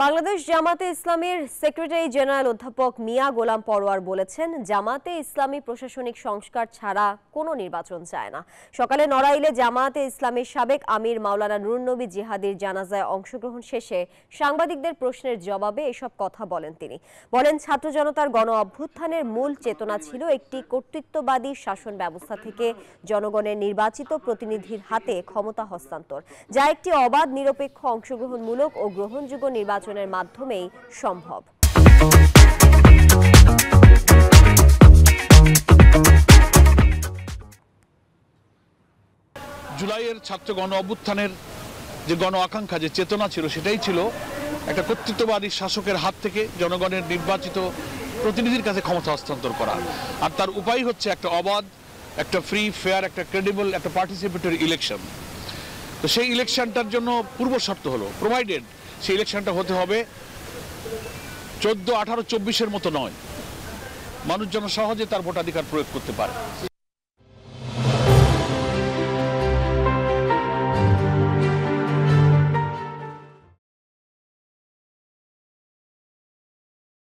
বাংলাদেশ জামাতে ইসলামীর secretary general অধ্যাপক মিয়া গোলাম পরোয়ার বলেছেন, জামাতে ইসলামী প্রশাসনিক সংস্কার ছাড়া কোনো নির্বাচন চায় না। সকালে নড়াইলে জামাতে ইসলামীর সাবেক আমির মাওলানা নুরুন নবী জিহাদির জানাজায় অংশগ্রহণ শেষে সাংবাদিকদের প্রশ্নের জবাবে এসব কথা বলেন তিনি। বলেন, ছাত্র জনতার গণ অভ্যুত্থানের মূল চেতনা ছিল একটি কর্তৃত্ববাদী শাসন ব্যবস্থা থেকে জনগণের নির্বাচিত প্রতিনিধির হাতে ক্ষমতা হস্তান্তর, যা একটি অবাধ, নিরপেক্ষ, অংশগ্রহণমূলক ও গ্রহণযোগ্য নির্বাচনের মাধ্যমেই সম্ভব। জুলাইয়ের ছাত্র গণ অভ্যুত্থানের যে গণ আকাঙ্ক্ষা, যে চেতনা ছিল, সেটাই ছিল একটা কর্তৃত্ববাদী শাসকের হাত থেকে জনগণের নির্বাচিত প্রতিনিধির কাছে ক্ষমতা হস্তান্তর করা। আর তার উপায় হচ্ছে একটা অবাধ, একটা ফ্রি, ফেয়ার, একটা ক্রেডিবল, একটা পার্টিসিপেটরি ইলেকশন। তো সেই ইলেকশনটার জন্য পূর্ব শর্ত হলো, প্রোভাইডেড সেই ইলেকশনটা হতে হবে 14, 18, 24-এর মতো নয়, মানুষ যেন সহজে তার ভোটাধিকার প্রয়োগ করতে পারে।